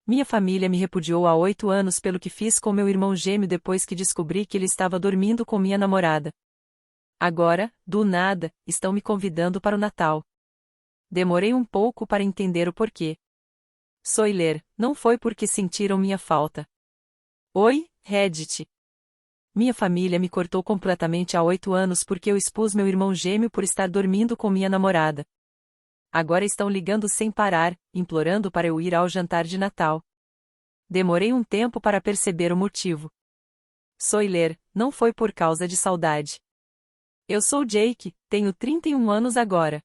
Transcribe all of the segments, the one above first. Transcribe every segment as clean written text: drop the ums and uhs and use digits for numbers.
Minha família me repudiou há 8 anos pelo que fiz com meu irmão gêmeo depois que descobri que ele estava dormindo com minha namorada. Agora, do nada, estão me convidando para o Natal. Demorei um pouco para entender o porquê. Soiler, não foi porque sentiram minha falta. Oi, Reddit. Minha família me cortou completamente há 8 anos porque eu expus meu irmão gêmeo por estar dormindo com minha namorada. Agora estão ligando sem parar, implorando para eu ir ao jantar de Natal. Demorei um tempo para perceber o motivo. Soiler, não foi por causa de saudade. Eu sou Jake, tenho 31 anos agora.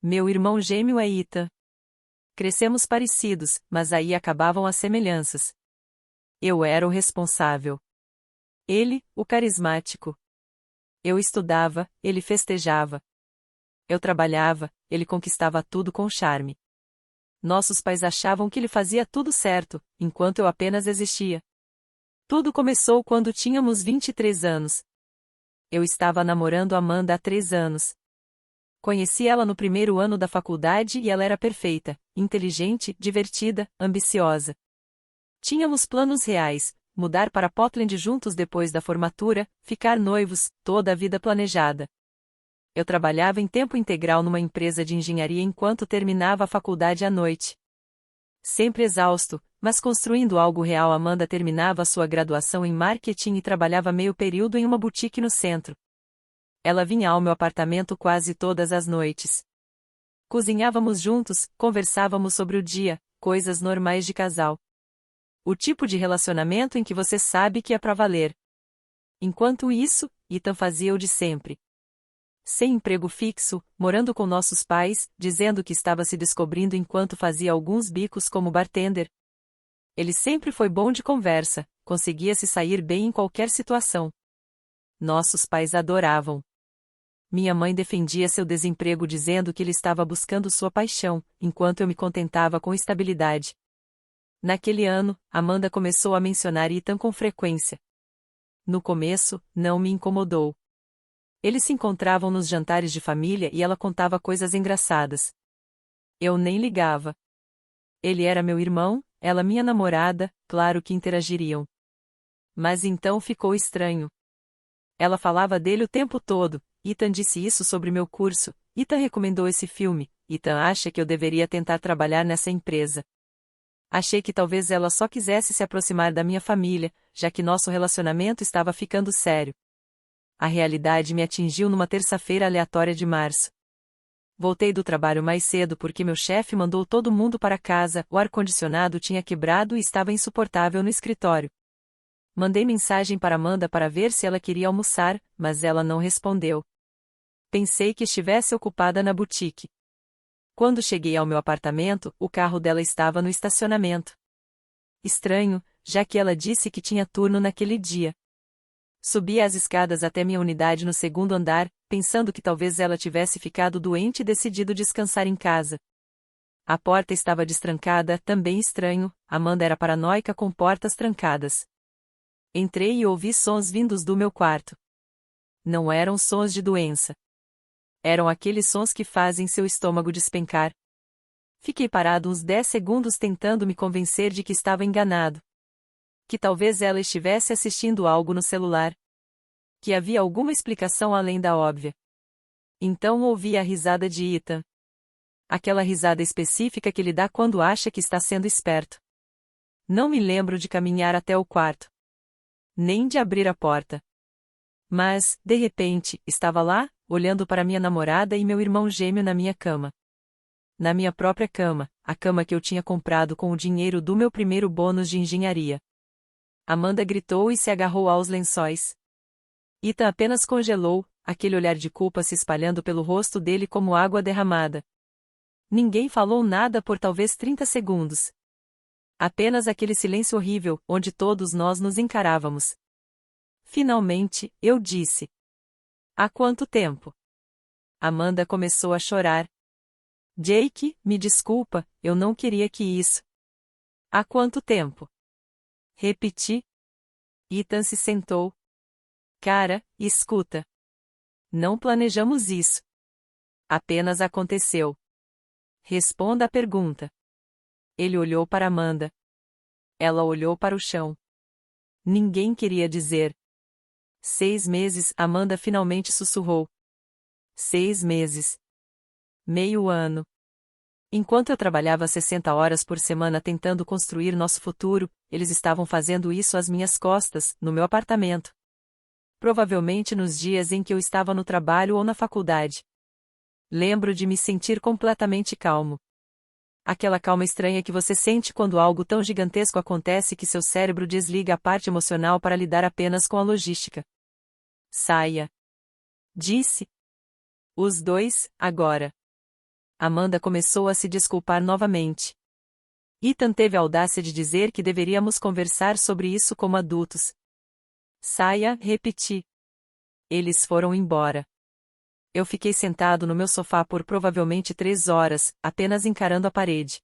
Meu irmão gêmeo é Ethan. Crescemos parecidos, mas aí acabavam as semelhanças. Eu era o responsável. Ele, o carismático. Eu estudava, ele festejava. Eu trabalhava, ele conquistava tudo com charme. Nossos pais achavam que ele fazia tudo certo, enquanto eu apenas existia. Tudo começou quando tínhamos 23 anos. Eu estava namorando Amanda há 3 anos. Conheci ela no primeiro ano da faculdade e ela era perfeita, inteligente, divertida, ambiciosa. Tínhamos planos reais, mudar para Portland juntos depois da formatura, ficar noivos, toda a vida planejada. Eu trabalhava em tempo integral numa empresa de engenharia enquanto terminava a faculdade à noite. Sempre exausto, mas construindo algo real. Amanda terminava sua graduação em marketing e trabalhava meio período em uma boutique no centro. Ela vinha ao meu apartamento quase todas as noites. Cozinhávamos juntos, conversávamos sobre o dia, coisas normais de casal. O tipo de relacionamento em que você sabe que é pra valer. Enquanto isso, Ethan fazia o de sempre. Sem emprego fixo, morando com nossos pais, dizendo que estava se descobrindo enquanto fazia alguns bicos como bartender. Ele sempre foi bom de conversa, conseguia se sair bem em qualquer situação. Nossos pais adoravam. Minha mãe defendia seu desemprego dizendo que ele estava buscando sua paixão, enquanto eu me contentava com estabilidade. Naquele ano, Amanda começou a mencionar Ethan com frequência. No começo, não me incomodou. Eles se encontravam nos jantares de família e ela contava coisas engraçadas. Eu nem ligava. Ele era meu irmão, ela minha namorada, claro que interagiriam. Mas então ficou estranho. Ela falava dele o tempo todo. Ethan disse isso sobre meu curso, Ethan recomendou esse filme, Ethan acha que eu deveria tentar trabalhar nessa empresa. Achei que talvez ela só quisesse se aproximar da minha família, já que nosso relacionamento estava ficando sério. A realidade me atingiu numa terça-feira aleatória de março. Voltei do trabalho mais cedo porque meu chefe mandou todo mundo para casa, o ar-condicionado tinha quebrado e estava insuportável no escritório. Mandei mensagem para Amanda para ver se ela queria almoçar, mas ela não respondeu. Pensei que estivesse ocupada na boutique. Quando cheguei ao meu apartamento, o carro dela estava no estacionamento. Estranho, já que ela disse que tinha turno naquele dia. Subi as escadas até minha unidade no segundo andar, pensando que talvez ela tivesse ficado doente e decidido descansar em casa. A porta estava destrancada, também estranho, Amanda era paranoica com portas trancadas. Entrei e ouvi sons vindos do meu quarto. Não eram sons de doença. Eram aqueles sons que fazem seu estômago despencar. Fiquei parado uns 10 segundos tentando me convencer de que estava enganado. Que talvez ela estivesse assistindo algo no celular. Que havia alguma explicação além da óbvia. Então ouvi a risada de Ethan. Aquela risada específica que ele dá quando acha que está sendo esperto. Não me lembro de caminhar até o quarto. Nem de abrir a porta. Mas, de repente, estava lá, olhando para minha namorada e meu irmão gêmeo na minha cama. Na minha própria cama, a cama que eu tinha comprado com o dinheiro do meu primeiro bônus de engenharia. Amanda gritou e se agarrou aos lençóis. Ethan apenas congelou, aquele olhar de culpa se espalhando pelo rosto dele como água derramada. Ninguém falou nada por talvez 30 segundos. Apenas aquele silêncio horrível, onde todos nós nos encarávamos. Finalmente, eu disse. Há quanto tempo? Amanda começou a chorar. Jake, me desculpa, eu não queria que isso. Há quanto tempo? Repeti. Ethan se sentou. Cara, escuta. Não planejamos isso. Apenas aconteceu. Responda a pergunta. Ele olhou para Amanda. Ela olhou para o chão. Ninguém queria dizer. 6 meses, Amanda finalmente sussurrou. 6 meses. Meio ano. Enquanto eu trabalhava 60 horas por semana tentando construir nosso futuro, eles estavam fazendo isso às minhas costas, no meu apartamento. Provavelmente nos dias em que eu estava no trabalho ou na faculdade. Lembro de me sentir completamente calmo. Aquela calma estranha que você sente quando algo tão gigantesco acontece que seu cérebro desliga a parte emocional para lidar apenas com a logística. Saia. Disse. Os dois, agora. Amanda começou a se desculpar novamente. Ethan teve a audácia de dizer que deveríamos conversar sobre isso como adultos. Saia, repeti. Eles foram embora. Eu fiquei sentado no meu sofá por provavelmente 3 horas, apenas encarando a parede.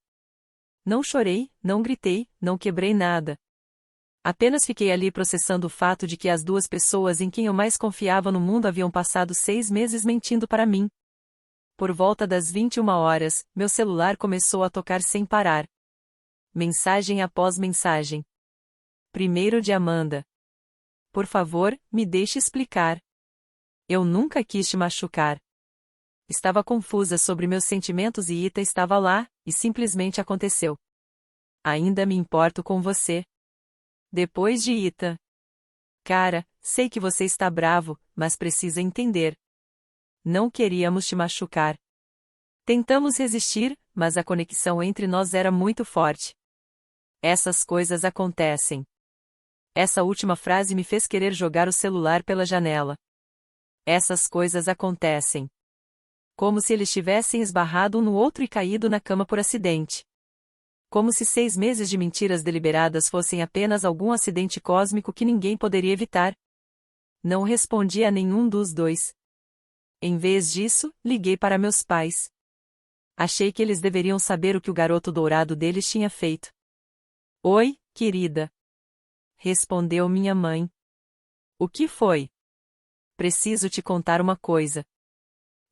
Não chorei, não gritei, não quebrei nada. Apenas fiquei ali processando o fato de que as duas pessoas em quem eu mais confiava no mundo haviam passado 6 meses mentindo para mim. Por volta das 21 horas, meu celular começou a tocar sem parar. Mensagem após mensagem. Primeiro de Amanda. Por favor, me deixe explicar. Eu nunca quis te machucar. Estava confusa sobre meus sentimentos e Ita estava lá, e simplesmente aconteceu. Ainda me importo com você. Depois de Ita. Cara, sei que você está bravo, mas precisa entender. Não queríamos te machucar. Tentamos resistir, mas a conexão entre nós era muito forte. Essas coisas acontecem. Essa última frase me fez querer jogar o celular pela janela. Essas coisas acontecem. Como se eles tivessem esbarrado um no outro e caído na cama por acidente. Como se 6 meses de mentiras deliberadas fossem apenas algum acidente cósmico que ninguém poderia evitar. Não respondi a nenhum dos dois. Em vez disso, liguei para meus pais. Achei que eles deveriam saber o que o garoto dourado deles tinha feito. Oi, querida. Respondeu minha mãe. O que foi? Preciso te contar uma coisa.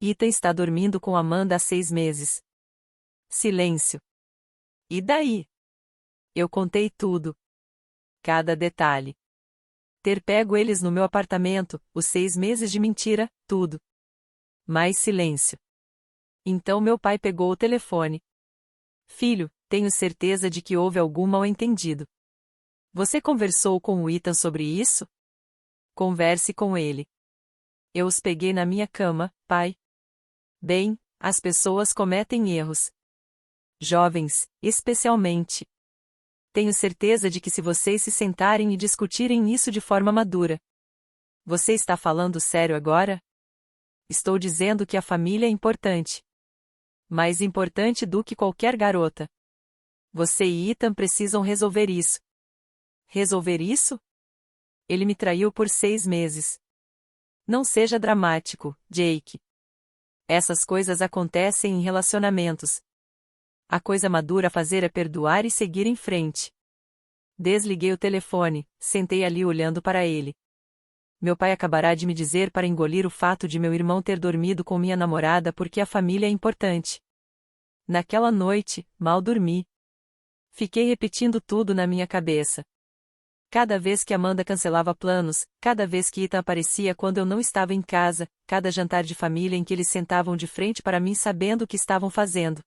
Ethan está dormindo com Amanda há 6 meses. Silêncio. E daí? Eu contei tudo. Cada detalhe. Ter pego eles no meu apartamento, os 6 meses de mentira, tudo. Mais silêncio. Então meu pai pegou o telefone. Filho, tenho certeza de que houve algum mal-entendido. Você conversou com o Ethan sobre isso? Converse com ele. Eu os peguei na minha cama, pai. Bem, as pessoas cometem erros. Jovens, especialmente. Tenho certeza de que se vocês se sentarem e discutirem isso de forma madura. Você está falando sério agora? Estou dizendo que a família é importante. Mais importante do que qualquer garota. Você e Ethan precisam resolver isso. Resolver isso? Ele me traiu por 6 meses. Não seja dramático, Jake. Essas coisas acontecem em relacionamentos. A coisa madura a fazer é perdoar e seguir em frente. Desliguei o telefone, sentei ali olhando para ele. Meu pai acabará de me dizer para engolir o fato de meu irmão ter dormido com minha namorada porque a família é importante. Naquela noite, mal dormi. Fiquei repetindo tudo na minha cabeça. Cada vez que Amanda cancelava planos, cada vez que Ethan aparecia quando eu não estava em casa, cada jantar de família em que eles sentavam de frente para mim sabendo o que estavam fazendo.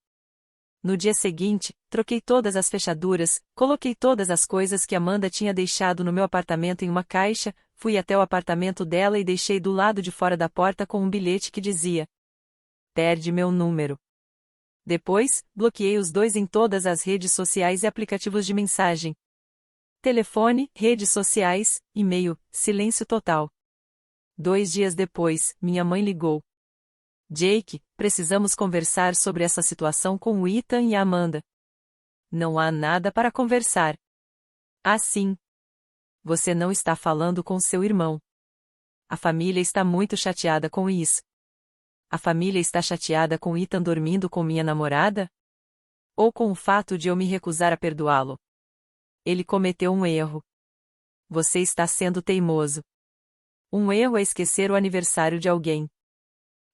No dia seguinte, troquei todas as fechaduras, coloquei todas as coisas que Amanda tinha deixado no meu apartamento em uma caixa, fui até o apartamento dela e deixei do lado de fora da porta com um bilhete que dizia: Perde meu número. Depois, bloqueei os dois em todas as redes sociais e aplicativos de mensagem. Telefone, redes sociais, e-mail, silêncio total. 2 dias depois, minha mãe ligou. Jake, precisamos conversar sobre essa situação com o Ethan e a Amanda. Não há nada para conversar. Ah, sim. Você não está falando com seu irmão. A família está muito chateada com isso. A família está chateada com Ethan dormindo com minha namorada? Ou com o fato de eu me recusar a perdoá-lo? Ele cometeu um erro. Você está sendo teimoso. Um erro é esquecer o aniversário de alguém.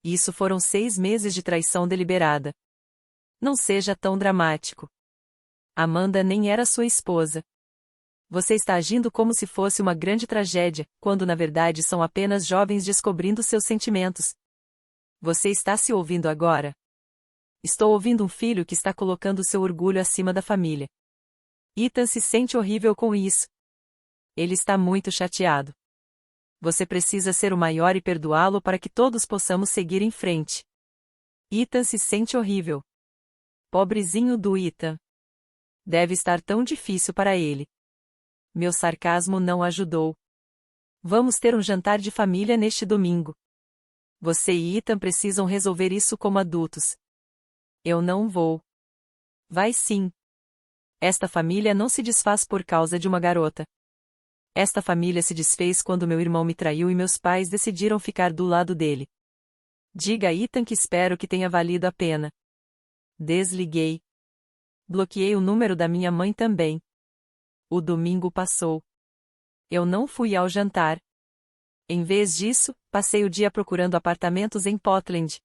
Isso foram 6 meses de traição deliberada. Não seja tão dramático. Amanda nem era sua esposa. Você está agindo como se fosse uma grande tragédia, quando na verdade são apenas jovens descobrindo seus sentimentos. Você está se ouvindo agora? Estou ouvindo um filho que está colocando seu orgulho acima da família. Ethan se sente horrível com isso. Ele está muito chateado. Você precisa ser o maior e perdoá-lo para que todos possamos seguir em frente. Ethan se sente horrível. Pobrezinho do Ethan. Deve estar tão difícil para ele. Meu sarcasmo não ajudou. Vamos ter um jantar de família neste domingo. Você e Ethan precisam resolver isso como adultos. Eu não vou. Vai sim. Esta família não se desfaz por causa de uma garota. Esta família se desfez quando meu irmão me traiu e meus pais decidiram ficar do lado dele. Diga a Ethan que espero que tenha valido a pena. Desliguei. Bloqueei o número da minha mãe também. O domingo passou. Eu não fui ao jantar. Em vez disso, passei o dia procurando apartamentos em Portland.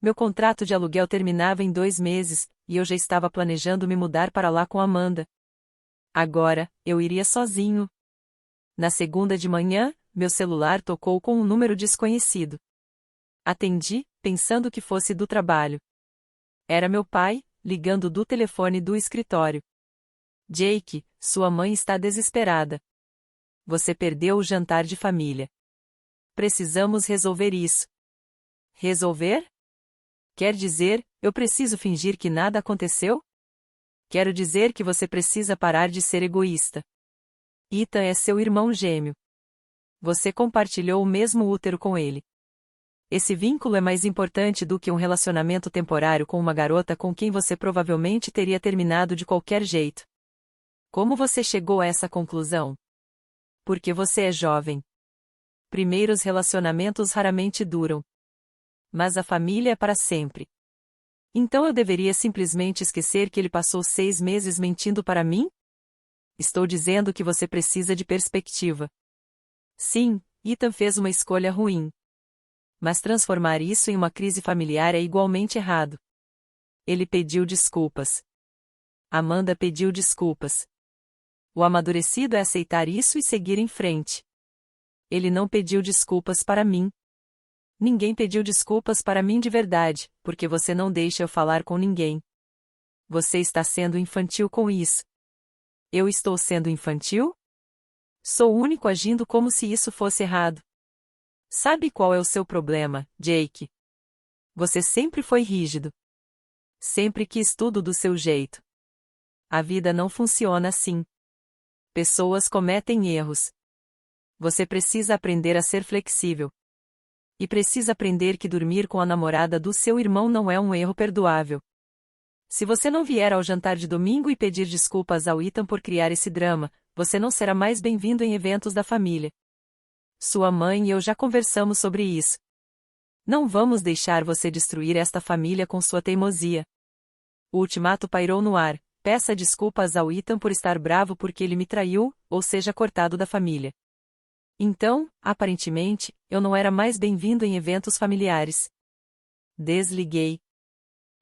Meu contrato de aluguel terminava em 2 meses, e eu já estava planejando me mudar para lá com Amanda. Agora, eu iria sozinho. Na segunda de manhã, meu celular tocou com um número desconhecido. Atendi, pensando que fosse do trabalho. Era meu pai, ligando do telefone do escritório. Jake, sua mãe está desesperada. Você perdeu o jantar de família. Precisamos resolver isso. Resolver? Quer dizer, eu preciso fingir que nada aconteceu? Quero dizer que você precisa parar de ser egoísta. Ethan é seu irmão gêmeo. Você compartilhou o mesmo útero com ele. Esse vínculo é mais importante do que um relacionamento temporário com uma garota com quem você provavelmente teria terminado de qualquer jeito. Como você chegou a essa conclusão? Porque você é jovem. Primeiros relacionamentos raramente duram. Mas a família é para sempre. Então eu deveria simplesmente esquecer que ele passou 6 meses mentindo para mim? Estou dizendo que você precisa de perspectiva. Sim, Ethan fez uma escolha ruim. Mas transformar isso em uma crise familiar é igualmente errado. Ele pediu desculpas. Amanda pediu desculpas. O amadurecido é aceitar isso e seguir em frente. Ele não pediu desculpas para mim. Ninguém pediu desculpas para mim de verdade, porque você não deixa eu falar com ninguém. Você está sendo infantil com isso. Eu estou sendo infantil? Sou o único agindo como se isso fosse errado. Sabe qual é o seu problema, Jake? Você sempre foi rígido. Sempre quis tudo do seu jeito. A vida não funciona assim. Pessoas cometem erros. Você precisa aprender a ser flexível. E precisa aprender que dormir com a namorada do seu irmão não é um erro perdoável. Se você não vier ao jantar de domingo e pedir desculpas ao Ethan por criar esse drama, você não será mais bem-vindo em eventos da família. Sua mãe e eu já conversamos sobre isso. Não vamos deixar você destruir esta família com sua teimosia. O ultimato pairou no ar: peça desculpas ao Ethan por estar bravo porque ele me traiu, ou seja cortado da família. Então, aparentemente, eu não era mais bem-vindo em eventos familiares. Desliguei.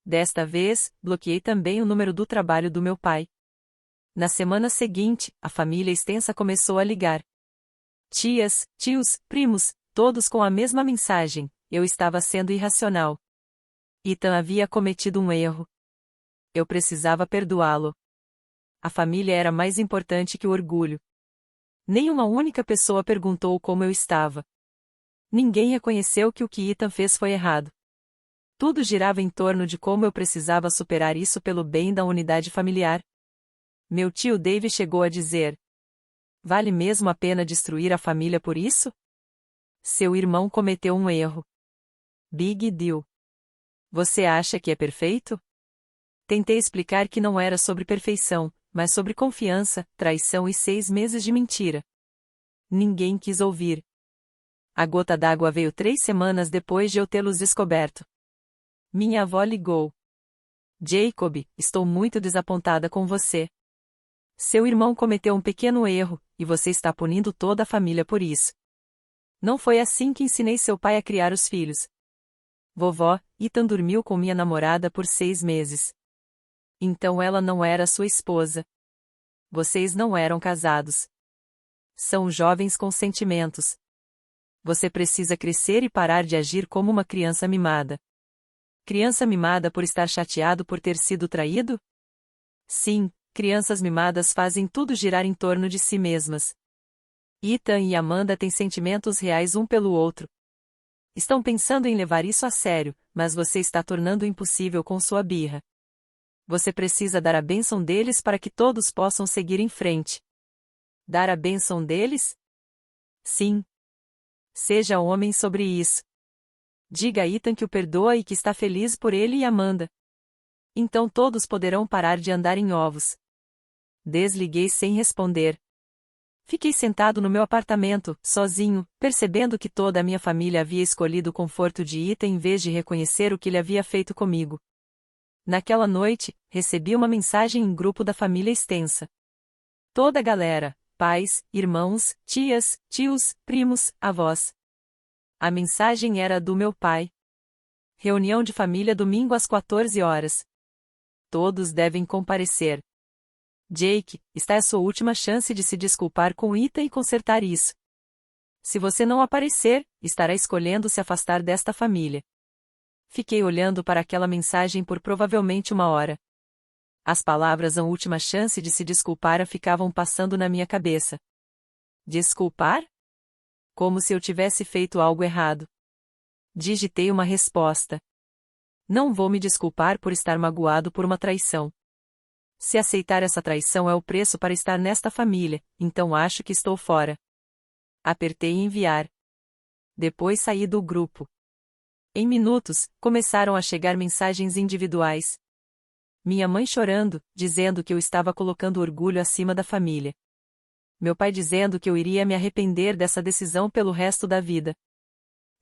Desta vez, bloqueei também o número do trabalho do meu pai. Na semana seguinte, a família extensa começou a ligar. Tias, tios, primos, todos com a mesma mensagem: eu estava sendo irracional. Ethan havia cometido um erro. Eu precisava perdoá-lo. A família era mais importante que o orgulho. Nem uma única pessoa perguntou como eu estava. Ninguém reconheceu que o que Ethan fez foi errado. Tudo girava em torno de como eu precisava superar isso pelo bem da unidade familiar. Meu tio Dave chegou a dizer: vale mesmo a pena destruir a família por isso? Seu irmão cometeu um erro. Big deal. Você acha que é perfeito? Tentei explicar que não era sobre perfeição, mas sobre confiança, traição e 6 meses de mentira. Ninguém quis ouvir. A gota d'água veio 3 semanas depois de eu tê-los descoberto. Minha avó ligou. Jacob, estou muito desapontada com você. Seu irmão cometeu um pequeno erro, e você está punindo toda a família por isso. Não foi assim que ensinei seu pai a criar os filhos. Vovó, Ethan dormiu com minha namorada por 6 meses. Então ela não era sua esposa. Vocês não eram casados. São jovens com sentimentos. Você precisa crescer e parar de agir como uma criança mimada. Criança mimada por estar chateado por ter sido traído? Sim, crianças mimadas fazem tudo girar em torno de si mesmas. Ethan e Amanda têm sentimentos reais um pelo outro. Estão pensando em levar isso a sério, mas você está tornando impossível com sua birra. Você precisa dar a bênção deles para que todos possam seguir em frente. Dar a bênção deles? Sim. Seja homem sobre isso. Diga a Ethan que o perdoa e que está feliz por ele e Amanda. Então todos poderão parar de andar em ovos. Desliguei sem responder. Fiquei sentado no meu apartamento, sozinho, percebendo que toda a minha família havia escolhido o conforto de Ethan em vez de reconhecer o que ele havia feito comigo. Naquela noite, recebi uma mensagem em grupo da família extensa. Toda a galera, pais, irmãos, tias, tios, primos, avós. A mensagem era do meu pai. Reunião de família domingo às 14 horas. Todos devem comparecer. Jake, esta é a sua última chance de se desculpar com Ethan e consertar isso. Se você não aparecer, estará escolhendo se afastar desta família. Fiquei olhando para aquela mensagem por provavelmente 1 hora. As palavras "a última chance de se desculpar" ficavam passando na minha cabeça. Desculpar? Como se eu tivesse feito algo errado. Digitei uma resposta. Não vou me desculpar por estar magoado por uma traição. Se aceitar essa traição é o preço para estar nesta família, então acho que estou fora. Apertei enviar. Depois saí do grupo. Em minutos, começaram a chegar mensagens individuais. Minha mãe chorando, dizendo que eu estava colocando orgulho acima da família. Meu pai dizendo que eu iria me arrepender dessa decisão pelo resto da vida.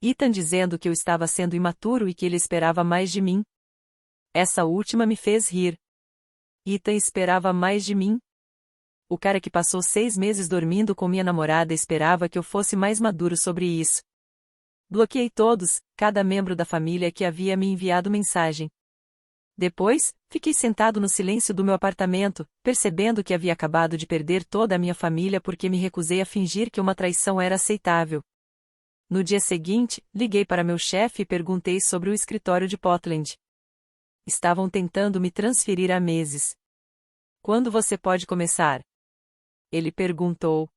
Ethan dizendo que eu estava sendo imaturo e que ele esperava mais de mim. Essa última me fez rir. Ethan esperava mais de mim? O cara que passou 6 meses dormindo com minha namorada esperava que eu fosse mais maduro sobre isso. Bloqueei todos, cada membro da família que havia me enviado mensagem. Depois, fiquei sentado no silêncio do meu apartamento, percebendo que havia acabado de perder toda a minha família porque me recusei a fingir que uma traição era aceitável. No dia seguinte, liguei para meu chefe e perguntei sobre o escritório de Portland. Estavam tentando me transferir há meses. Quando você pode começar? Ele perguntou.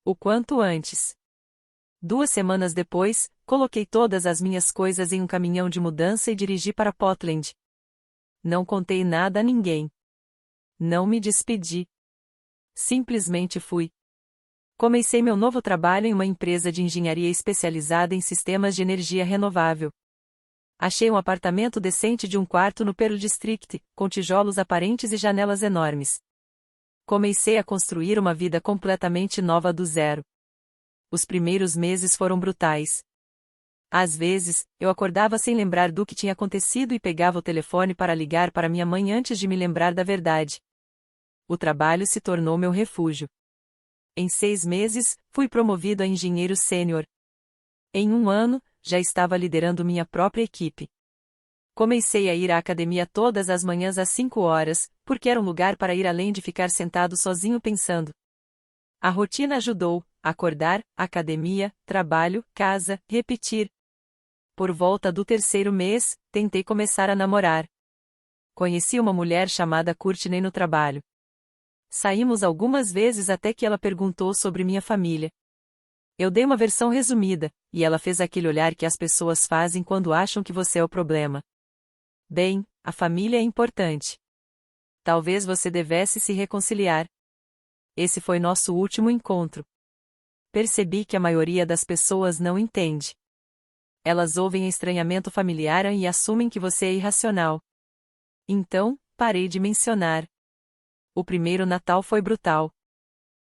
O quanto antes. 2 semanas depois, coloquei todas as minhas coisas em um caminhão de mudança e dirigi para Portland. Não contei nada a ninguém. Não me despedi. Simplesmente fui. Comecei meu novo trabalho em uma empresa de engenharia especializada em sistemas de energia renovável. Achei um apartamento decente de 1 quarto no Pearl District, com tijolos aparentes e janelas enormes. Comecei a construir uma vida completamente nova do zero. Os primeiros meses foram brutais. Às vezes, eu acordava sem lembrar do que tinha acontecido e pegava o telefone para ligar para minha mãe antes de me lembrar da verdade. O trabalho se tornou meu refúgio. Em 6 meses, fui promovido a engenheiro sênior. Em 1 ano, já estava liderando minha própria equipe. Comecei a ir à academia todas as manhãs às 5 horas, porque era um lugar para ir além de ficar sentado sozinho pensando. A rotina ajudou: acordar, academia, trabalho, casa, repetir. Por volta do 3º mês, tentei começar a namorar. Conheci uma mulher chamada Courtney no trabalho. Saímos algumas vezes até que ela perguntou sobre minha família. Eu dei uma versão resumida, e ela fez aquele olhar que as pessoas fazem quando acham que você é o problema. Bem, a família é importante. Talvez você devesse se reconciliar. Esse foi nosso último encontro. Percebi que a maioria das pessoas não entende. Elas ouvem estranhamento familiar e assumem que você é irracional. Então, parei de mencionar. O primeiro Natal foi brutal.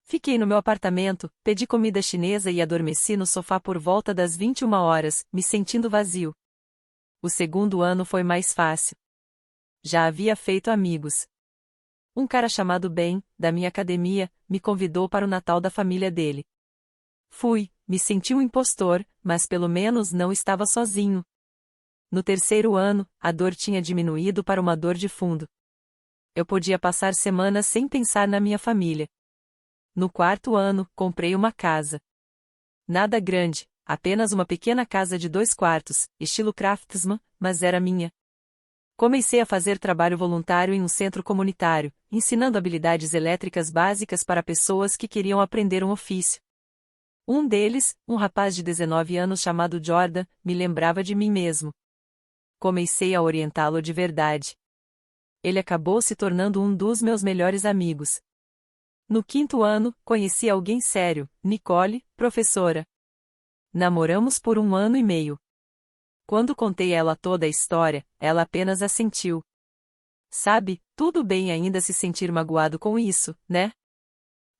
Fiquei no meu apartamento, pedi comida chinesa e adormeci no sofá por volta das 21 horas, me sentindo vazio. O segundo ano foi mais fácil. Já havia feito amigos. Um cara chamado Ben, da minha academia, me convidou para o Natal da família dele. Fui, me senti um impostor, mas pelo menos não estava sozinho. No 3º ano, a dor tinha diminuído para uma dor de fundo. Eu podia passar semanas sem pensar na minha família. No quarto ano, comprei uma casa. Nada grande, apenas uma pequena casa de 2 quartos, estilo craftsman, mas era minha. Comecei a fazer trabalho voluntário em um centro comunitário, ensinando habilidades elétricas básicas para pessoas que queriam aprender um ofício. Um deles, um rapaz de 19 anos chamado Jordan, me lembrava de mim mesmo. Comecei a orientá-lo de verdade. Ele acabou se tornando um dos meus melhores amigos. No quinto ano, conheci alguém sério, Nicole, professora. Namoramos por 1 ano e meio. Quando contei a ela toda a história, ela apenas assentiu. Sabe, tudo bem ainda se sentir magoado com isso, né?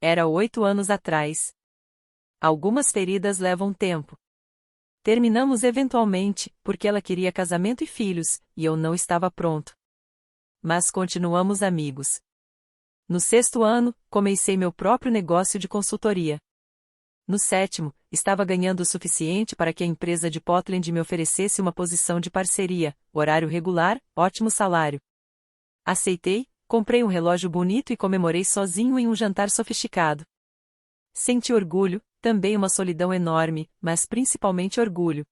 Era 8 anos atrás. Algumas feridas levam tempo. Terminamos eventualmente, porque ela queria casamento e filhos, e eu não estava pronto. Mas continuamos amigos. No sexto ano, comecei meu próprio negócio de consultoria. No sétimo, estava ganhando o suficiente para que a empresa de Portland me oferecesse uma posição de parceria, horário regular, ótimo salário. Aceitei, comprei um relógio bonito e comemorei sozinho em um jantar sofisticado. Senti orgulho, também uma solidão enorme, mas principalmente orgulho.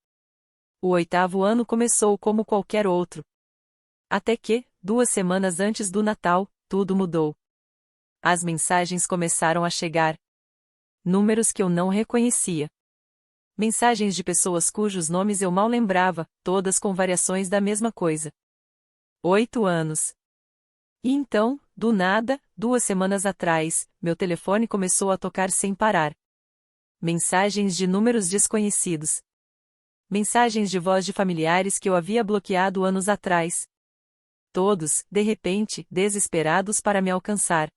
O 8º ano começou como qualquer outro. Até que, 2 semanas antes do Natal, tudo mudou. As mensagens começaram a chegar. Números que eu não reconhecia. Mensagens de pessoas cujos nomes eu mal lembrava, todas com variações da mesma coisa. 8 anos. E então, do nada, 2 semanas atrás, meu telefone começou a tocar sem parar. Mensagens de números desconhecidos. Mensagens de voz de familiares que eu havia bloqueado anos atrás. Todos, de repente, desesperados para me alcançar.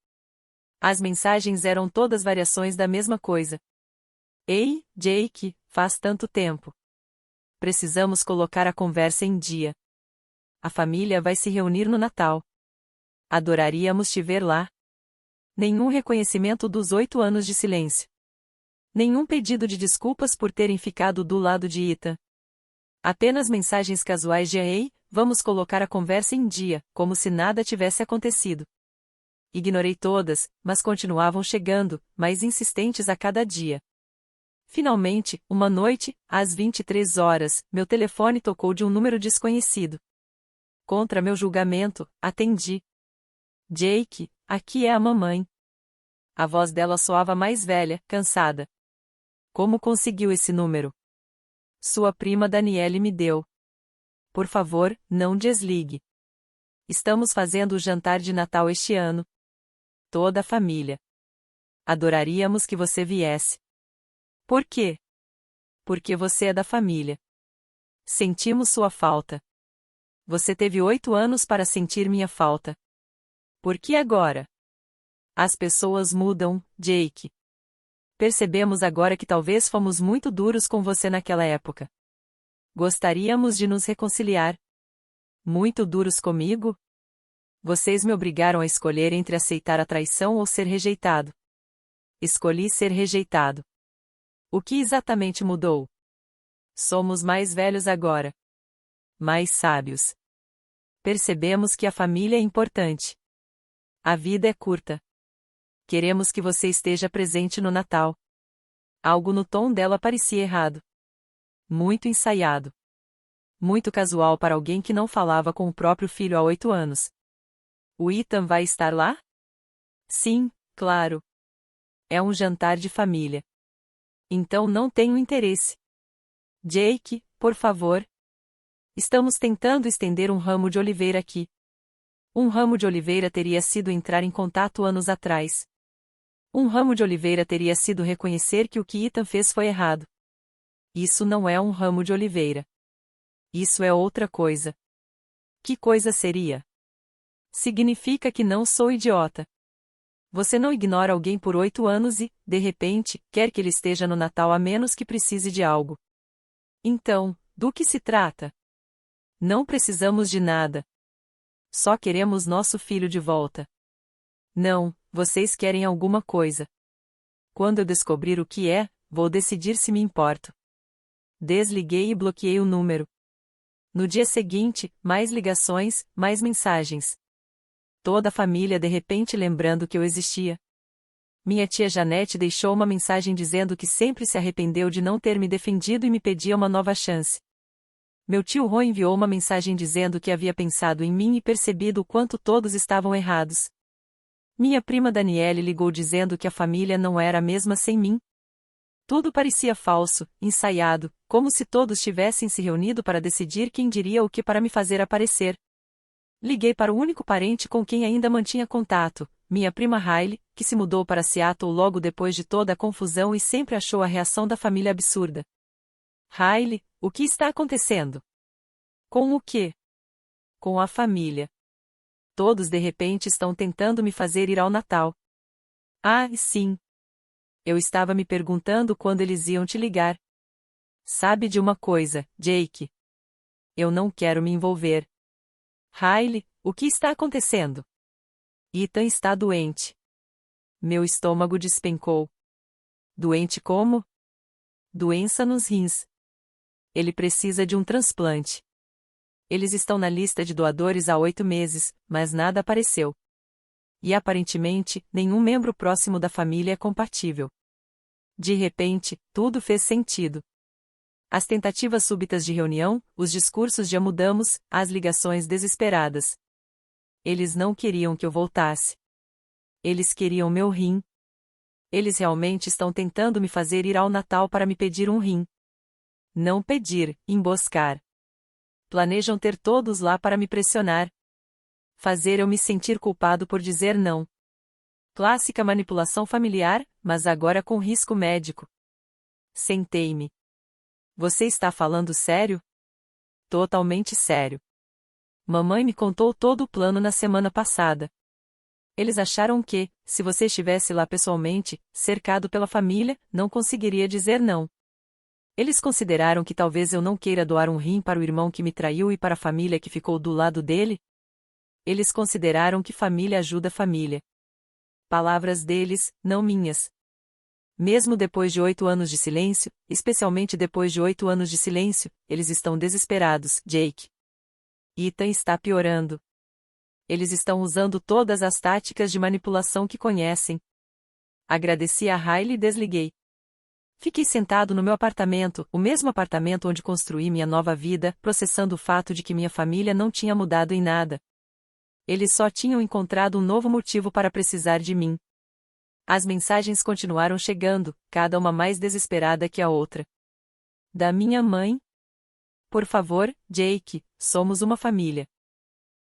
As mensagens eram todas variações da mesma coisa. Ei, Jake, faz tanto tempo. Precisamos colocar a conversa em dia. A família vai se reunir no Natal. Adoraríamos te ver lá. Nenhum reconhecimento dos 8 anos de silêncio. Nenhum pedido de desculpas por terem ficado do lado de Ethan. Apenas mensagens casuais de ei, vamos colocar a conversa em dia, como se nada tivesse acontecido. Ignorei todas, mas continuavam chegando, mais insistentes a cada dia. Finalmente, uma noite, às 23 horas, meu telefone tocou de um número desconhecido. Contra meu julgamento, atendi. Jake, aqui é a mamãe. A voz dela soava mais velha, cansada. Como conseguiu esse número? Sua prima Daniele me deu. Por favor, não desligue. Estamos fazendo o jantar de Natal este ano. Toda a família. Adoraríamos que você viesse. Por quê? Porque você é da família. Sentimos sua falta. Você teve 8 anos para sentir minha falta. Por que agora? As pessoas mudam, Jake. Percebemos agora que talvez fomos muito duros com você naquela época. Gostaríamos de nos reconciliar. Muito duros comigo? Vocês me obrigaram a escolher entre aceitar a traição ou ser rejeitado. Escolhi ser rejeitado. O que exatamente mudou? Somos mais velhos agora. Mais sábios. Percebemos que a família é importante. A vida é curta. Queremos que você esteja presente no Natal. Algo no tom dela parecia errado. Muito ensaiado. Muito casual para alguém que não falava com o próprio filho há 8 anos. O Ethan vai estar lá? Sim, claro. É um jantar de família. Então não tenho interesse. Jake, por favor. Estamos tentando estender um ramo de oliveira aqui. Um ramo de oliveira teria sido entrar em contato anos atrás. Um ramo de oliveira teria sido reconhecer que o que Ethan fez foi errado. Isso não é um ramo de oliveira. Isso é outra coisa. Que coisa seria? Significa que não sou idiota. Você não ignora alguém por 8 anos e, de repente, quer que ele esteja no Natal a menos que precise de algo. Então, do que se trata? Não precisamos de nada. Só queremos nosso filho de volta. Não, vocês querem alguma coisa. Quando eu descobrir o que é, vou decidir se me importo. Desliguei e bloqueei o número. No dia seguinte, mais ligações, mais mensagens. Toda a família de repente lembrando que eu existia. Minha tia Janete deixou uma mensagem dizendo que sempre se arrependeu de não ter me defendido e me pedia uma nova chance. Meu tio Rô enviou uma mensagem dizendo que havia pensado em mim e percebido o quanto todos estavam errados. Minha prima Daniele ligou dizendo que a família não era a mesma sem mim. Tudo parecia falso, ensaiado, como se todos tivessem se reunido para decidir quem diria o que para me fazer aparecer. Liguei para o único parente com quem ainda mantinha contato, minha prima Hailey, que se mudou para Seattle logo depois de toda a confusão e sempre achou a reação da família absurda. Hailey, o que está acontecendo? Com o quê? Com a família. Todos de repente estão tentando me fazer ir ao Natal. Ah, sim. Eu estava me perguntando quando eles iam te ligar. Sabe de uma coisa, Jake? Eu não quero me envolver. Hailey, o que está acontecendo? Ethan está doente. Meu estômago despencou. Doente como? Doença nos rins. Ele precisa de um transplante. Eles estão na lista de doadores há 8 meses, mas nada apareceu. E aparentemente, nenhum membro próximo da família é compatível. De repente, tudo fez sentido. As tentativas súbitas de reunião, os discursos de mudamos, as ligações desesperadas. Eles não queriam que eu voltasse. Eles queriam meu rim. Eles realmente estão tentando me fazer ir ao Natal para me pedir um rim. Não pedir, emboscar. Planejam ter todos lá para me pressionar. Fazer eu me sentir culpado por dizer não. Clássica manipulação familiar, mas agora com risco médico. Sentei-me. Você está falando sério? Totalmente sério. Mamãe me contou todo o plano na semana passada. Eles acharam que, se você estivesse lá pessoalmente, cercado pela família, não conseguiria dizer não. Eles consideraram que talvez eu não queira doar um rim para o irmão que me traiu e para a família que ficou do lado dele? Eles consideraram que família ajuda família. Palavras deles, não minhas. Mesmo depois de 8 anos de silêncio, especialmente depois de 8 anos de silêncio, eles estão desesperados, Jake. Ethan está piorando. Eles estão usando todas as táticas de manipulação que conhecem. Agradeci a Hailey e desliguei. Fiquei sentado no meu apartamento, o mesmo apartamento onde construí minha nova vida, processando o fato de que minha família não tinha mudado em nada. Eles só tinham encontrado um novo motivo para precisar de mim. As mensagens continuaram chegando, cada uma mais desesperada que a outra. Da minha mãe? Por favor, Jake, somos uma família.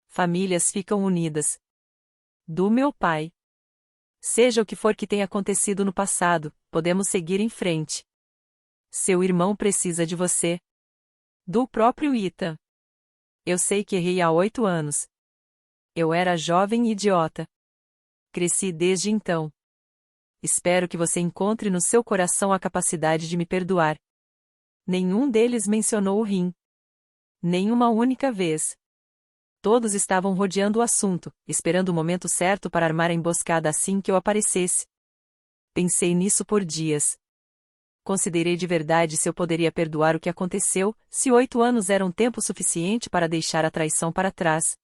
Famílias ficam unidas. Do meu pai. Seja o que for que tenha acontecido no passado, podemos seguir em frente. Seu irmão precisa de você. Do próprio Ethan. Eu sei que errei há 8 anos. Eu era jovem e idiota. Cresci desde então. Espero que você encontre no seu coração a capacidade de me perdoar. Nenhum deles mencionou o rim. Nem uma única vez. Todos estavam rodeando o assunto, esperando o momento certo para armar a emboscada assim que eu aparecesse. Pensei nisso por dias. Considerei de verdade se eu poderia perdoar o que aconteceu, se 8 anos eram tempo suficiente para deixar a traição para trás.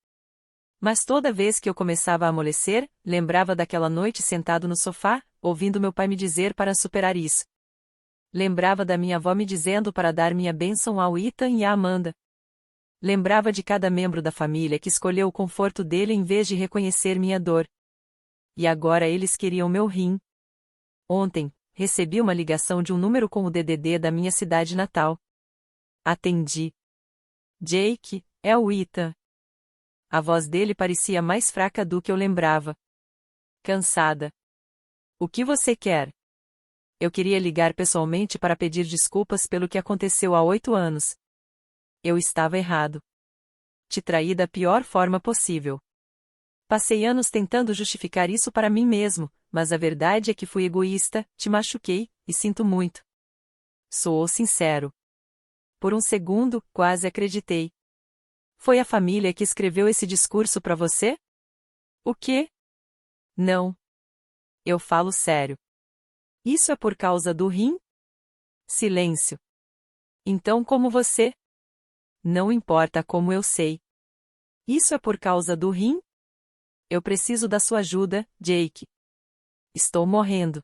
Mas toda vez que eu começava a amolecer, lembrava daquela noite sentado no sofá, ouvindo meu pai me dizer para superar isso. Lembrava da minha avó me dizendo para dar minha bênção ao Ethan e à Amanda. Lembrava de cada membro da família que escolheu o conforto dele em vez de reconhecer minha dor. E agora eles queriam meu rim. Ontem, recebi uma ligação de um número com o DDD da minha cidade natal. Atendi. Jake, é o Ethan. A voz dele parecia mais fraca do que eu lembrava. Cansada. O que você quer? Eu queria ligar pessoalmente para pedir desculpas pelo que aconteceu há 8 anos. Eu estava errado. Te traí da pior forma possível. Passei anos tentando justificar isso para mim mesmo, mas a verdade é que fui egoísta, te machuquei, e sinto muito. Soou sincero. Por um segundo, quase acreditei. Foi a família que escreveu esse discurso para você? O quê? Não. Eu falo sério. Isso é por causa do rim? Silêncio. Então como você? Não importa como eu sei. Isso é por causa do rim? Eu preciso da sua ajuda, Jake. Estou morrendo.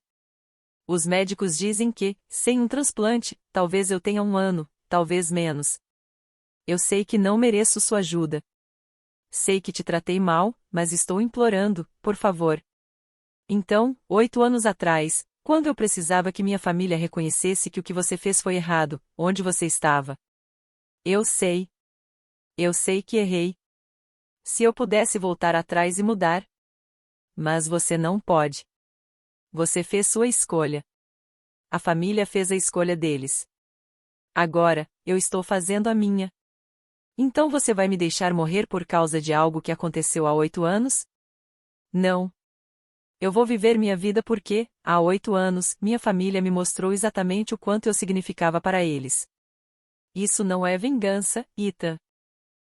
Os médicos dizem que, sem um transplante, talvez eu tenha 1 ano, talvez menos. Eu sei que não mereço sua ajuda. Sei que te tratei mal, mas estou implorando, por favor. Então, 8 anos atrás, quando eu precisava que minha família reconhecesse que o que você fez foi errado, onde você estava? Eu sei. Eu sei que errei. Se eu pudesse voltar atrás e mudar. Mas você não pode. Você fez sua escolha. A família fez a escolha deles. Agora, eu estou fazendo a minha. Então você vai me deixar morrer por causa de algo que aconteceu há 8 anos? Não. Eu vou viver minha vida porque, há 8 anos, minha família me mostrou exatamente o quanto eu significava para eles. Isso não é vingança, Ethan.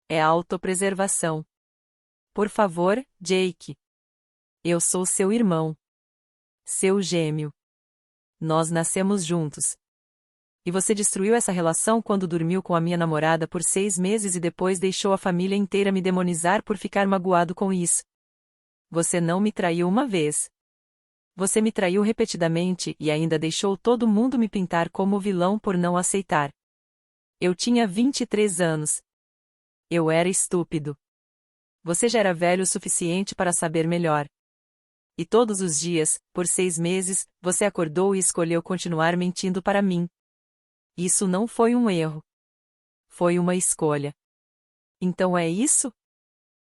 É autopreservação. Por favor, Jake. Eu sou seu irmão. Seu gêmeo. Nós nascemos juntos. E você destruiu essa relação quando dormiu com a minha namorada por 6 meses e depois deixou a família inteira me demonizar por ficar magoado com isso. Você não me traiu uma vez. Você me traiu repetidamente e ainda deixou todo mundo me pintar como vilão por não aceitar. Eu tinha 23 anos. Eu era estúpido. Você já era velho o suficiente para saber melhor. E todos os dias, por 6 meses, você acordou e escolheu continuar mentindo para mim. Isso não foi um erro. Foi uma escolha. Então é isso?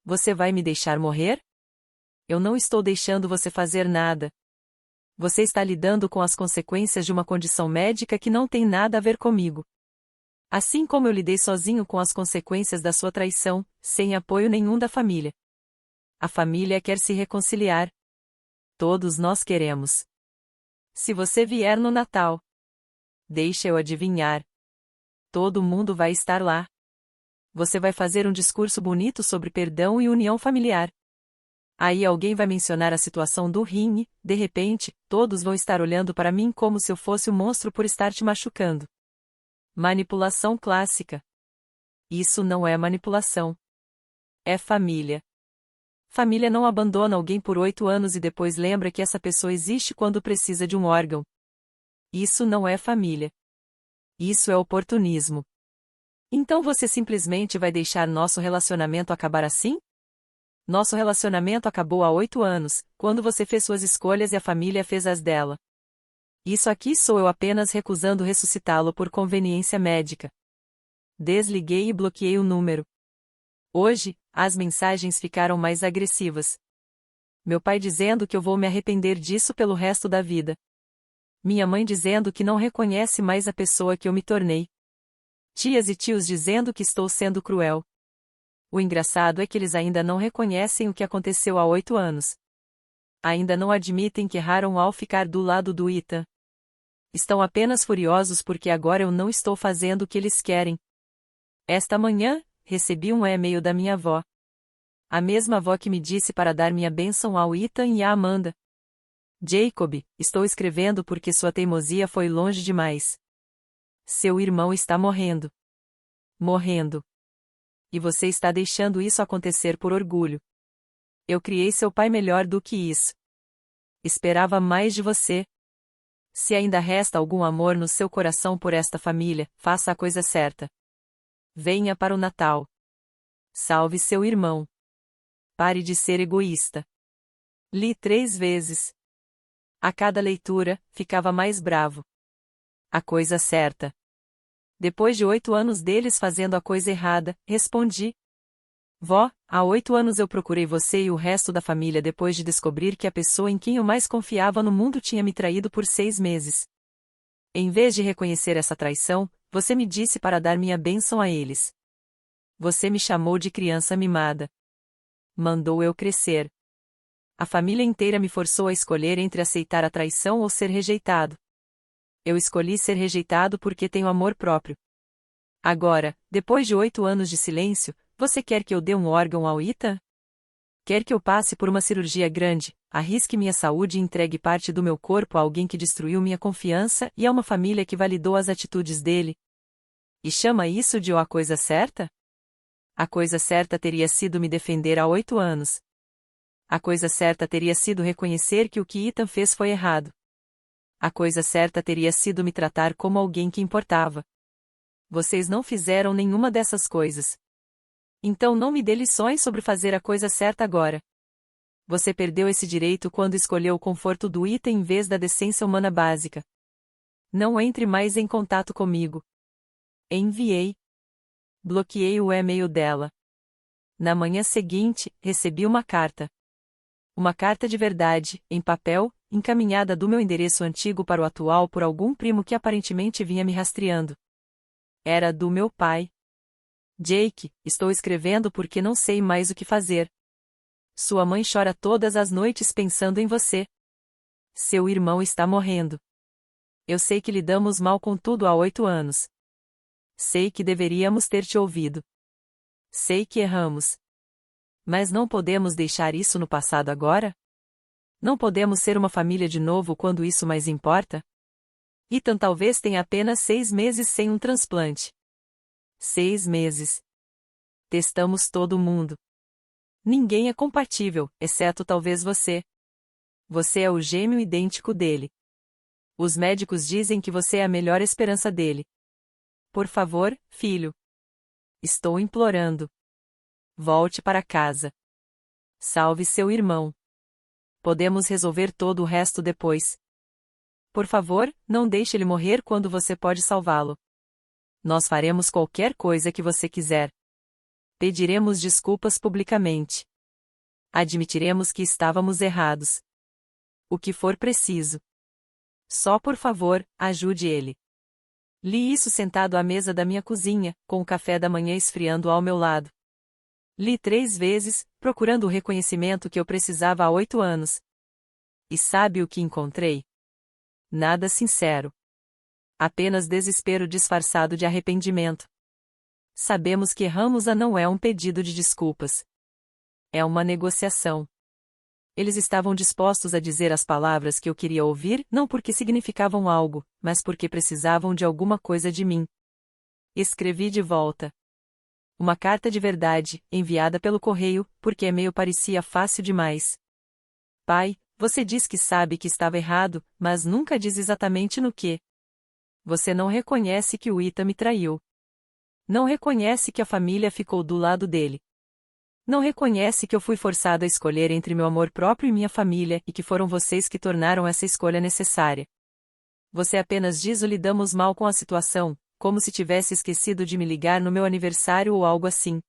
Você vai me deixar morrer? Eu não estou deixando você fazer nada. Você está lidando com as consequências de uma condição médica que não tem nada a ver comigo. Assim como eu lidei sozinho com as consequências da sua traição, sem apoio nenhum da família. A família quer se reconciliar. Todos nós queremos. Se você vier no Natal, deixa eu adivinhar. Todo mundo vai estar lá. Você vai fazer um discurso bonito sobre perdão e união familiar. Aí alguém vai mencionar a situação do rim e, de repente, todos vão estar olhando para mim como se eu fosse o monstro por estar te machucando. Manipulação clássica. Isso não é manipulação. É família. Família não abandona alguém por 8 anos e depois lembra que essa pessoa existe quando precisa de um órgão. Isso não é família. Isso é oportunismo. Então você simplesmente vai deixar nosso relacionamento acabar assim? Nosso relacionamento acabou há 8 anos, quando você fez suas escolhas e a família fez as dela. Isso aqui sou eu apenas recusando ressuscitá-lo por conveniência médica. Desliguei e bloqueei o número. Hoje, as mensagens ficaram mais agressivas. Meu pai dizendo que eu vou me arrepender disso pelo resto da vida. Minha mãe dizendo que não reconhece mais a pessoa que eu me tornei. Tias e tios dizendo que estou sendo cruel. O engraçado é que eles ainda não reconhecem o que aconteceu há 8 anos. Ainda não admitem que erraram ao ficar do lado do Ethan. Estão apenas furiosos porque agora eu não estou fazendo o que eles querem. Esta manhã, recebi um e-mail da minha avó. A mesma avó que me disse para dar minha bênção ao Ethan e à Amanda. Jacob, estou escrevendo porque sua teimosia foi longe demais. Seu irmão está morrendo. Morrendo. E você está deixando isso acontecer por orgulho. Eu criei seu pai melhor do que isso. Esperava mais de você. Se ainda resta algum amor no seu coração por esta família, faça a coisa certa. Venha para o Natal. Salve seu irmão. Pare de ser egoísta. Li 3 vezes. A cada leitura, ficava mais bravo. A coisa certa. Depois de 8 anos deles fazendo a coisa errada, respondi. Vó, há 8 anos eu procurei você e o resto da família depois de descobrir que a pessoa em quem eu mais confiava no mundo tinha me traído por 6 meses. Em vez de reconhecer essa traição, você me disse para dar minha bênção a eles. Você me chamou de criança mimada. Mandou eu crescer. A família inteira me forçou a escolher entre aceitar a traição ou ser rejeitado. Eu escolhi ser rejeitado porque tenho amor próprio. Agora, depois de 8 anos de silêncio, você quer que eu dê um órgão ao Ethan? Quer que eu passe por uma cirurgia grande, arrisque minha saúde e entregue parte do meu corpo a alguém que destruiu minha confiança e a uma família que validou as atitudes dele? E chama isso de a coisa certa? A coisa certa teria sido me defender há 8 anos. A coisa certa teria sido reconhecer que o que Ethan fez foi errado. A coisa certa teria sido me tratar como alguém que importava. Vocês não fizeram nenhuma dessas coisas. Então não me dê lições sobre fazer a coisa certa agora. Você perdeu esse direito quando escolheu o conforto do Ethan em vez da decência humana básica. Não entre mais em contato comigo. Enviei. Bloqueei o e-mail dela. Na manhã seguinte, recebi uma carta. Uma carta de verdade, em papel, encaminhada do meu endereço antigo para o atual por algum primo que aparentemente vinha me rastreando. Era do meu pai. Jake, estou escrevendo porque não sei mais o que fazer. Sua mãe chora todas as noites pensando em você. Seu irmão está morrendo. Eu sei que lidamos mal com tudo há 8 anos. Sei que deveríamos ter te ouvido. Sei que erramos. Mas não podemos deixar isso no passado agora? Não podemos ser uma família de novo quando isso mais importa? Ethan talvez tenha apenas 6 meses sem um transplante. 6 meses. Testamos todo mundo. Ninguém é compatível, exceto talvez você. Você é o gêmeo idêntico dele. Os médicos dizem que você é a melhor esperança dele. Por favor, filho. Estou implorando. Volte para casa. Salve seu irmão. Podemos resolver todo o resto depois. Por favor, não deixe ele morrer quando você pode salvá-lo. Nós faremos qualquer coisa que você quiser. Pediremos desculpas publicamente. Admitiremos que estávamos errados. O que for preciso. Só por favor, ajude ele. Li isso sentado à mesa da minha cozinha, com o café da manhã esfriando ao meu lado. Li 3 vezes, procurando o reconhecimento que eu precisava há 8 anos. E sabe o que encontrei? Nada sincero. Apenas desespero disfarçado de arrependimento. Sabemos que erramos não é um pedido de desculpas. É uma negociação. Eles estavam dispostos a dizer as palavras que eu queria ouvir não porque significavam algo, mas porque precisavam de alguma coisa de mim. Escrevi de volta. Uma carta de verdade, enviada pelo correio, porque e-mail parecia fácil demais. Pai, você diz que sabe que estava errado, mas nunca diz exatamente no que. Você não reconhece que o Ethan me traiu. Não reconhece que a família ficou do lado dele. Não reconhece que eu fui forçado a escolher entre meu amor próprio e minha família e que foram vocês que tornaram essa escolha necessária. Você apenas diz o lidamos mal com a situação, como se tivesse esquecido de me ligar no meu aniversário ou algo assim.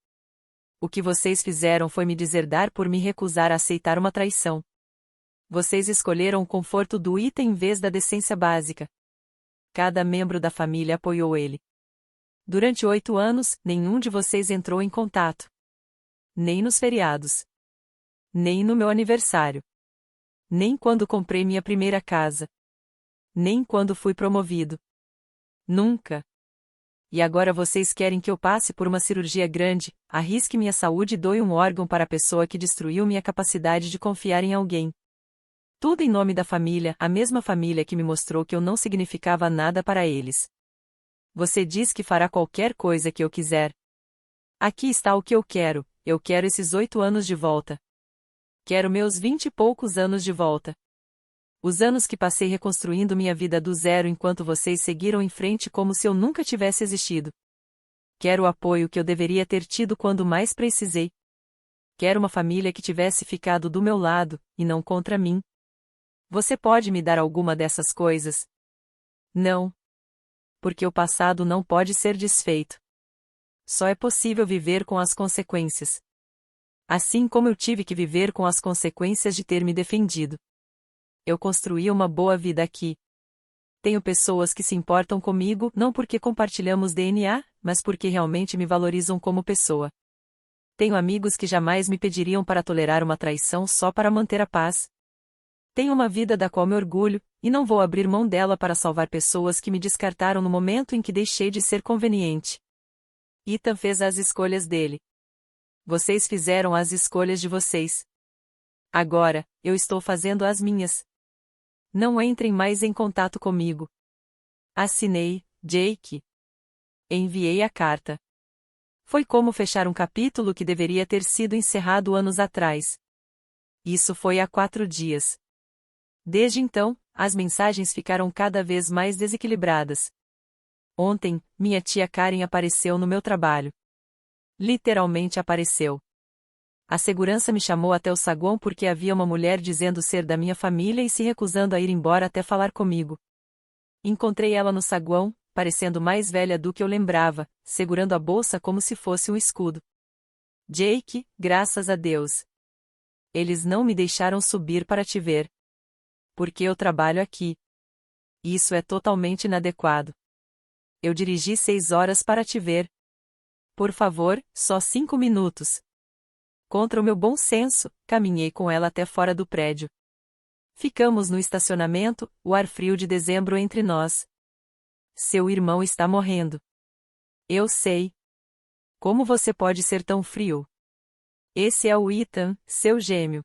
O que vocês fizeram foi me deserdar por me recusar a aceitar uma traição. Vocês escolheram o conforto do Ethan em vez da decência básica. Cada membro da família apoiou ele. Durante 8 anos, nenhum de vocês entrou em contato. Nem nos feriados. Nem no meu aniversário. Nem quando comprei minha primeira casa. Nem quando fui promovido. Nunca. E agora vocês querem que eu passe por uma cirurgia grande, arrisque minha saúde e doe um órgão para a pessoa que destruiu minha capacidade de confiar em alguém. Tudo em nome da família, a mesma família que me mostrou que eu não significava nada para eles. Você diz que fará qualquer coisa que eu quiser. Aqui está o que eu quero esses 8 anos de volta. Quero meus 20 e poucos anos de volta. Os anos que passei reconstruindo minha vida do zero enquanto vocês seguiram em frente como se eu nunca tivesse existido. Quero o apoio que eu deveria ter tido quando mais precisei. Quero uma família que tivesse ficado do meu lado, e não contra mim. Você pode me dar alguma dessas coisas? Não. Porque o passado não pode ser desfeito. Só é possível viver com as consequências. Assim como eu tive que viver com as consequências de ter me defendido. Eu construí uma boa vida aqui. Tenho pessoas que se importam comigo não porque compartilhamos DNA, mas porque realmente me valorizam como pessoa. Tenho amigos que jamais me pediriam para tolerar uma traição só para manter a paz. Tenho uma vida da qual me orgulho, e não vou abrir mão dela para salvar pessoas que me descartaram no momento em que deixei de ser conveniente. Ethan fez as escolhas dele. Vocês fizeram as escolhas de vocês. Agora, eu estou fazendo as minhas. Não entrem mais em contato comigo. Assinei, Jake. Enviei a carta. Foi como fechar um capítulo que deveria ter sido encerrado anos atrás. Isso foi há 4 dias. Desde então, as mensagens ficaram cada vez mais desequilibradas. Ontem, minha tia Karen apareceu no meu trabalho. Literalmente apareceu. A segurança me chamou até o saguão porque havia uma mulher dizendo ser da minha família e se recusando a ir embora até falar comigo. Encontrei ela no saguão, parecendo mais velha do que eu lembrava, segurando a bolsa como se fosse um escudo. Jake, graças a Deus. Eles não me deixaram subir para te ver. Porque eu trabalho aqui. Isso é totalmente inadequado. Eu dirigi 6 horas para te ver. Por favor, só 5 minutos. Contra o meu bom senso, caminhei com ela até fora do prédio. Ficamos no estacionamento, o ar frio de dezembro entre nós. Seu irmão está morrendo. Eu sei. Como você pode ser tão frio? Esse é o Ethan, seu gêmeo.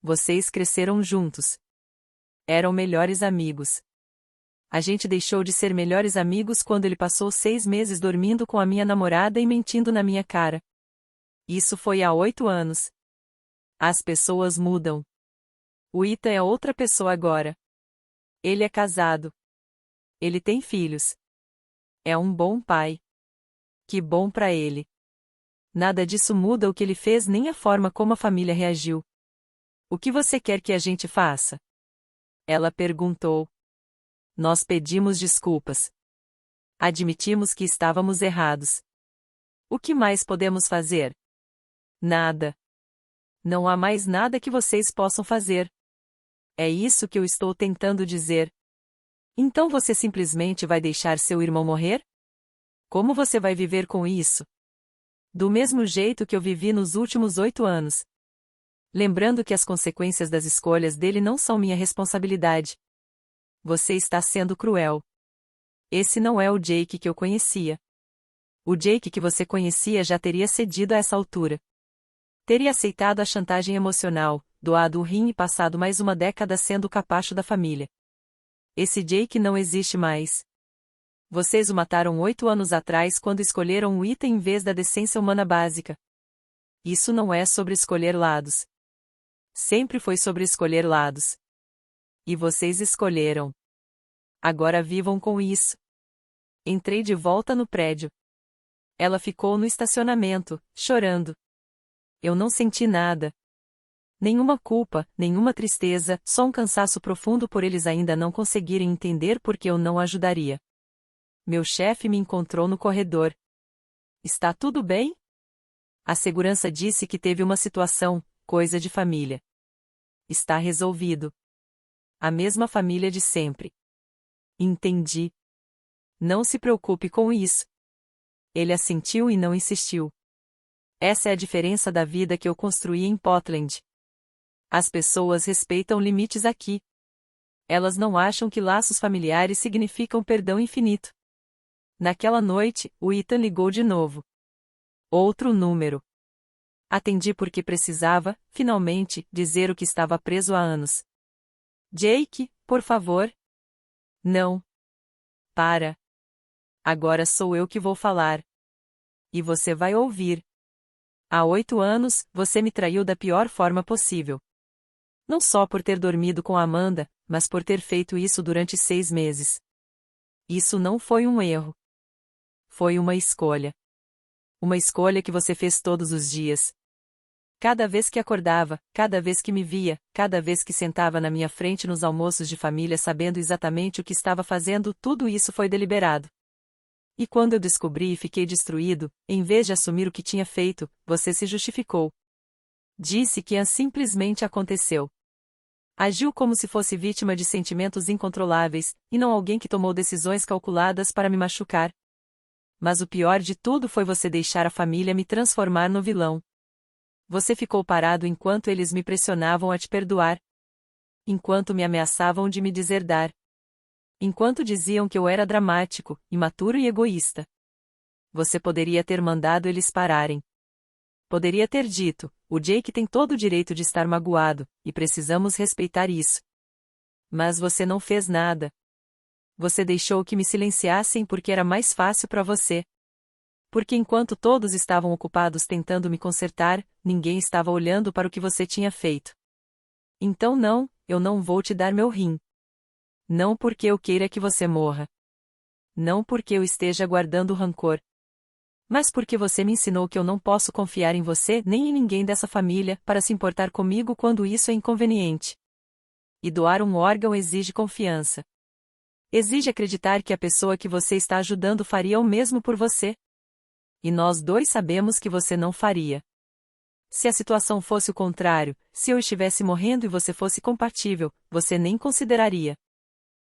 Vocês cresceram juntos. Eram melhores amigos. A gente deixou de ser melhores amigos quando ele passou 6 meses dormindo com a minha namorada e mentindo na minha cara. Isso foi há 8 anos. As pessoas mudam. O Ethan é outra pessoa agora. Ele é casado. Ele tem filhos. É um bom pai. Que bom pra ele. Nada disso muda o que ele fez nem a forma como a família reagiu. O que você quer que a gente faça? Ela perguntou. Nós pedimos desculpas. Admitimos que estávamos errados. O que mais podemos fazer? Nada. Não há mais nada que vocês possam fazer. É isso que eu estou tentando dizer. Então você simplesmente vai deixar seu irmão morrer? Como você vai viver com isso? Do mesmo jeito que eu vivi nos últimos 8 anos. Lembrando que as consequências das escolhas dele não são minha responsabilidade. Você está sendo cruel. Esse não é o Jake que eu conhecia. O Jake que você conhecia já teria cedido a essa altura. Teria aceitado a chantagem emocional, doado o rim e passado mais uma década sendo o capacho da família. Esse Jake não existe mais. Vocês o mataram 8 anos atrás quando escolheram o Ethan em vez da decência humana básica. Isso não é sobre escolher lados. Sempre foi sobre escolher lados. E vocês escolheram. Agora vivam com isso. Entrei de volta no prédio. Ela ficou no estacionamento, chorando. Eu não senti nada. Nenhuma culpa, nenhuma tristeza, só um cansaço profundo por eles ainda não conseguirem entender por que eu não ajudaria. Meu chefe me encontrou no corredor. Está tudo bem? A segurança disse que teve uma situação, coisa de família. Está resolvido. A mesma família de sempre. Entendi. Não se preocupe com isso. Ele assentiu e não insistiu. Essa é a diferença da vida que eu construí em Portland. As pessoas respeitam limites aqui. Elas não acham que laços familiares significam perdão infinito. Naquela noite, o Ethan ligou de novo. Outro número. Atendi porque precisava, finalmente, dizer o que estava preso há anos. Jake, por favor. Não. Para. Agora sou eu que vou falar. E você vai ouvir. Há 8 anos, você me traiu da pior forma possível. Não só por ter dormido com a Amanda, mas por ter feito isso durante 6 meses. Isso não foi um erro. Foi uma escolha. Uma escolha que você fez todos os dias. Cada vez que acordava, cada vez que me via, cada vez que sentava na minha frente nos almoços de família sabendo exatamente o que estava fazendo, tudo isso foi deliberado. E quando eu descobri e fiquei destruído, em vez de assumir o que tinha feito, você se justificou. Disse que simplesmente aconteceu. Agiu como se fosse vítima de sentimentos incontroláveis, e não alguém que tomou decisões calculadas para me machucar. Mas o pior de tudo foi você deixar a família me transformar no vilão. Você ficou parado enquanto eles me pressionavam a te perdoar. Enquanto me ameaçavam de me deserdar. Enquanto diziam que eu era dramático, imaturo e egoísta. Você poderia ter mandado eles pararem. Poderia ter dito, o Jake tem todo o direito de estar magoado, e precisamos respeitar isso. Mas você não fez nada. Você deixou que me silenciassem porque era mais fácil para você. Porque enquanto todos estavam ocupados tentando me consertar, ninguém estava olhando para o que você tinha feito. Então não, eu não vou te dar meu rim. Não porque eu queira que você morra. Não porque eu esteja guardando rancor. Mas porque você me ensinou que eu não posso confiar em você nem em ninguém dessa família para se importar comigo quando isso é inconveniente. E doar um órgão exige confiança. Exige acreditar que a pessoa que você está ajudando faria o mesmo por você. E nós dois sabemos que você não faria. Se a situação fosse o contrário, se eu estivesse morrendo e você fosse compatível, você nem consideraria.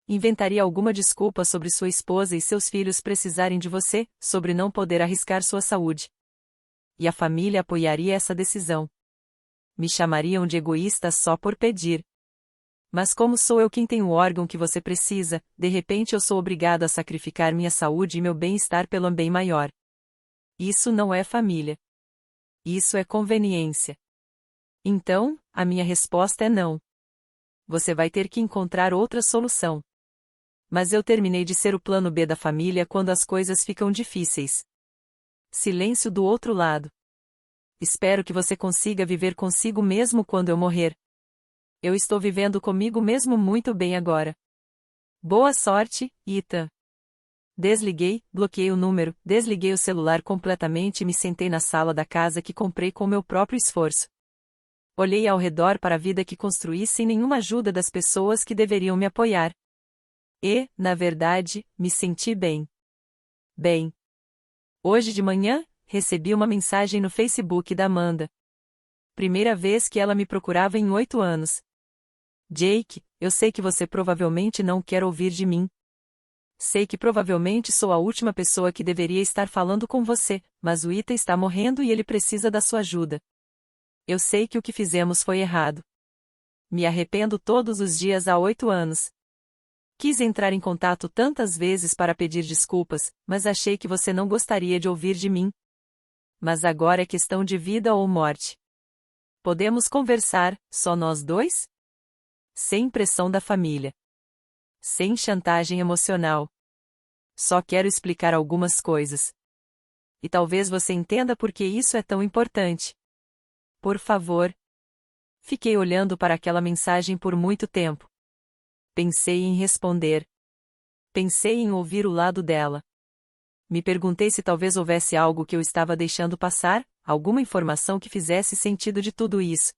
Inventaria alguma desculpa sobre sua esposa e seus filhos precisarem de você, sobre não poder arriscar sua saúde. E a família apoiaria essa decisão. Me chamariam de egoísta só por pedir. Mas como sou eu quem tem o órgão que você precisa, de repente eu sou obrigado a sacrificar minha saúde e meu bem-estar pelo bem maior. Isso não é família. Isso é conveniência. Então, a minha resposta é não. Você vai ter que encontrar outra solução. Mas eu terminei de ser o plano B da família quando as coisas ficam difíceis. Silêncio do outro lado. Espero que você consiga viver consigo mesmo quando eu morrer. Eu estou vivendo comigo mesmo muito bem agora. Boa sorte, Ethan. Desliguei, bloqueei o número, desliguei o celular completamente e me sentei na sala da casa que comprei com meu próprio esforço. Olhei ao redor para a vida que construí sem nenhuma ajuda das pessoas que deveriam me apoiar. E, na verdade, me senti bem. Bem. Hoje de manhã, recebi uma mensagem no Facebook da Amanda. Primeira vez que ela me procurava em 8 anos. Jake, eu sei que você provavelmente não quer ouvir de mim. Sei que provavelmente sou a última pessoa que deveria estar falando com você, mas o Ethan está morrendo e ele precisa da sua ajuda. Eu sei que o que fizemos foi errado. Me arrependo todos os dias há 8 anos. Quis entrar em contato tantas vezes para pedir desculpas, mas achei que você não gostaria de ouvir de mim. Mas agora é questão de vida ou morte. Podemos conversar, só nós dois? Sem pressão da família. Sem chantagem emocional. Só quero explicar algumas coisas. E talvez você entenda por que isso é tão importante. Por favor. Fiquei olhando para aquela mensagem por muito tempo. Pensei em responder. Pensei em ouvir o lado dela. Me perguntei se talvez houvesse algo que eu estava deixando passar, alguma informação que fizesse sentido de tudo isso.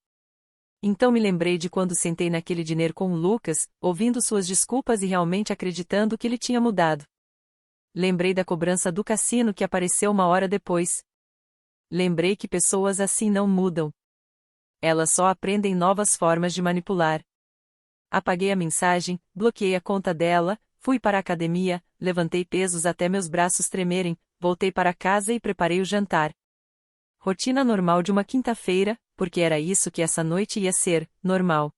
Então me lembrei de quando sentei naquele diner com o Lucas, ouvindo suas desculpas e realmente acreditando que ele tinha mudado. Lembrei da cobrança do cassino que apareceu uma hora depois. Lembrei que pessoas assim não mudam. Elas só aprendem novas formas de manipular. Apaguei a mensagem, bloqueei a conta dela, fui para a academia, levantei pesos até meus braços tremerem, voltei para casa e preparei o jantar. Rotina normal de uma quinta-feira, porque era isso que essa noite ia ser, normal.